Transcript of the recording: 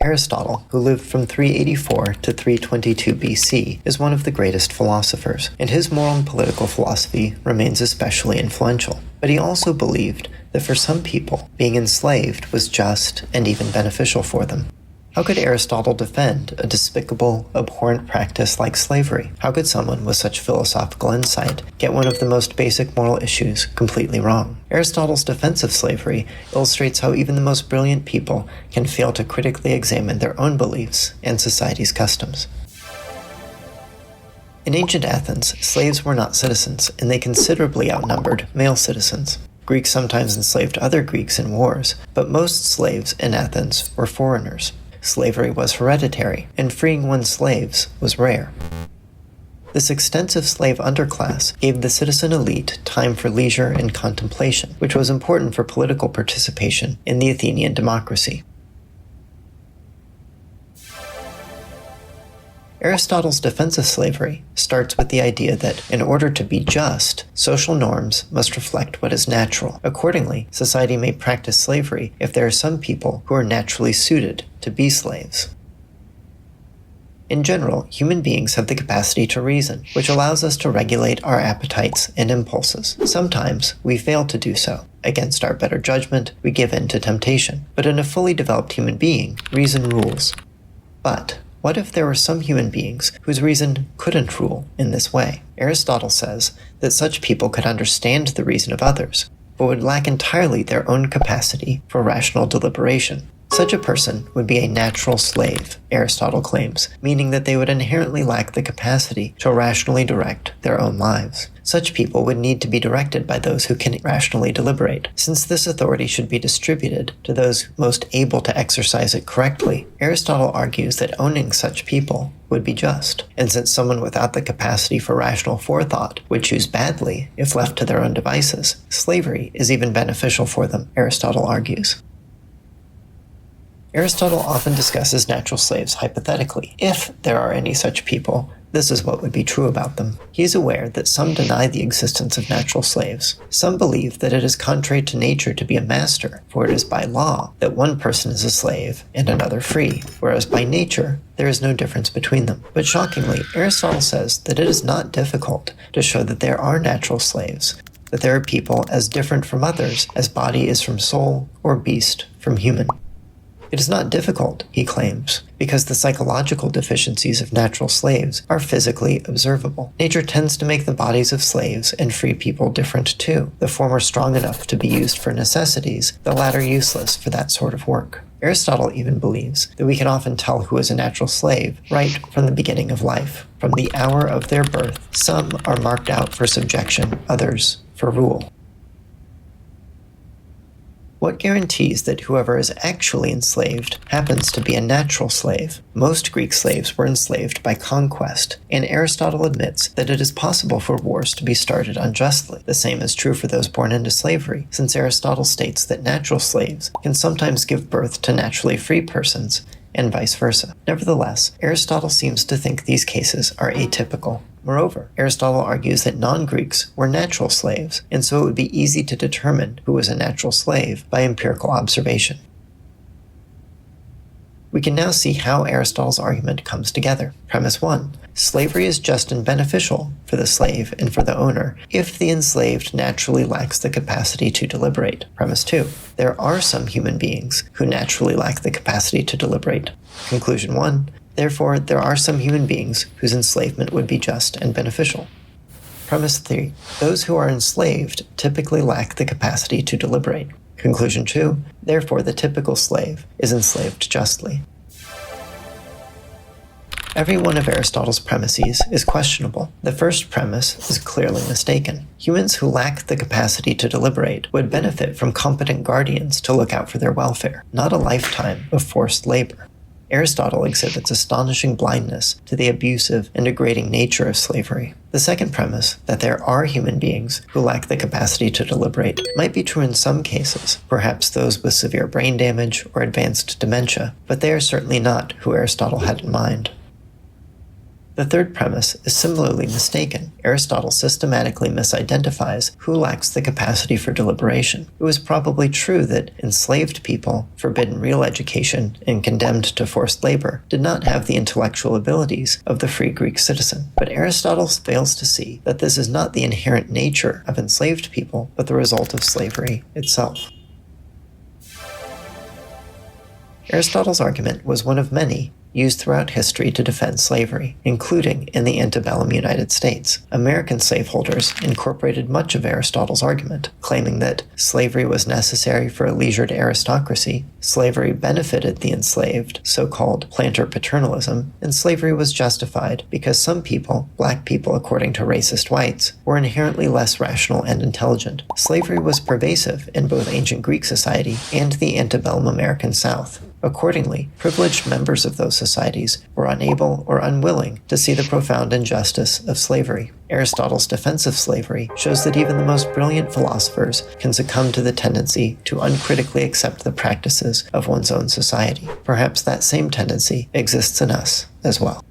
Aristotle, who lived from 384 to 322 BC, is one of the greatest philosophers, and his moral and political philosophy remains especially influential. But he also believed that for some people, being enslaved was just and even beneficial for them. How could Aristotle defend a despicable, abhorrent practice like slavery? How could someone with such philosophical insight get one of the most basic moral issues completely wrong? Aristotle's defense of slavery illustrates how even the most brilliant people can fail to critically examine their own beliefs and society's customs. In ancient Athens, slaves were not citizens, and they considerably outnumbered male citizens. Greeks sometimes enslaved other Greeks in wars, but most slaves in Athens were foreigners. Slavery was hereditary, and freeing one's slaves was rare. This extensive slave underclass gave the citizen elite time for leisure and contemplation, which was important for political participation in the Athenian democracy. Aristotle's defense of slavery starts with the idea that, in order to be just, social norms must reflect what is natural. Accordingly, society may practice slavery if there are some people who are naturally suited to be slaves. In general, human beings have the capacity to reason, which allows us to regulate our appetites and impulses. Sometimes we fail to do so. Against our better judgment, we give in to temptation. But in a fully developed human being, reason rules. But what if there were some human beings whose reason couldn't rule in this way? Aristotle says that such people could understand the reason of others, but would lack entirely their own capacity for rational deliberation. Such a person would be a natural slave, Aristotle claims, meaning that they would inherently lack the capacity to rationally direct their own lives. Such people would need to be directed by those who can rationally deliberate. Since this authority should be distributed to those most able to exercise it correctly, Aristotle argues that owning such people would be just. And since someone without the capacity for rational forethought would choose badly if left to their own devices, slavery is even beneficial for them, Aristotle argues. Aristotle often discusses natural slaves hypothetically. If there are any such people, this is what would be true about them. He is aware that some deny the existence of natural slaves. Some believe that it is contrary to nature to be a master, for it is by law that one person is a slave and another free, whereas by nature there is no difference between them. But shockingly, Aristotle says that it is not difficult to show that there are natural slaves, that there are people as different from others as body is from soul or beast from human. It is not difficult, he claims, because the psychological deficiencies of natural slaves are physically observable. Nature tends to make the bodies of slaves and free people different too, the former strong enough to be used for necessities, the latter useless for that sort of work. Aristotle even believes that we can often tell who is a natural slave right from the beginning of life. From the hour of their birth, some are marked out for subjection, others for rule. What guarantees that whoever is actually enslaved happens to be a natural slave? Most Greek slaves were enslaved by conquest, and Aristotle admits that it is possible for wars to be started unjustly. The same is true for those born into slavery, since Aristotle states that natural slaves can sometimes give birth to naturally free persons, and vice versa. Nevertheless, Aristotle seems to think these cases are atypical. Moreover, Aristotle argues that non-Greeks were natural slaves, and so it would be easy to determine who was a natural slave by empirical observation. We can now see how Aristotle's argument comes together. Premise 1. Slavery is just and beneficial for the slave and for the owner if the enslaved naturally lacks the capacity to deliberate. Premise 2. There are some human beings who naturally lack the capacity to deliberate. Conclusion 1. Therefore, there are some human beings whose enslavement would be just and beneficial. Premise 3. Those who are enslaved typically lack the capacity to deliberate. Conclusion 2. Therefore, the typical slave is enslaved justly. Every one of Aristotle's premises is questionable. The first premise is clearly mistaken. Humans who lack the capacity to deliberate would benefit from competent guardians to look out for their welfare, not a lifetime of forced labor. Aristotle exhibits astonishing blindness to the abusive and degrading nature of slavery. The second premise, that there are human beings who lack the capacity to deliberate, might be true in some cases, perhaps those with severe brain damage or advanced dementia, but they are certainly not who Aristotle had in mind. The third premise is similarly mistaken. Aristotle systematically misidentifies who lacks the capacity for deliberation. It was probably true that enslaved people, forbidden real education, and condemned to forced labor, did not have the intellectual abilities of the free Greek citizen. But Aristotle fails to see that this is not the inherent nature of enslaved people, but the result of slavery itself. Aristotle's argument was one of many used throughout history to defend slavery, including in the antebellum United States. American slaveholders incorporated much of Aristotle's argument, claiming that slavery was necessary for a leisured aristocracy, slavery benefited the enslaved, so-called planter paternalism, and slavery was justified because some people, black people according to racist whites, were inherently less rational and intelligent. Slavery was pervasive in both ancient Greek society and the antebellum American South. Accordingly, privileged members of those societies were unable or unwilling to see the profound injustice of slavery. Aristotle's defense of slavery shows that even the most brilliant philosophers can succumb to the tendency to uncritically accept the practices of one's own society. Perhaps that same tendency exists in us as well.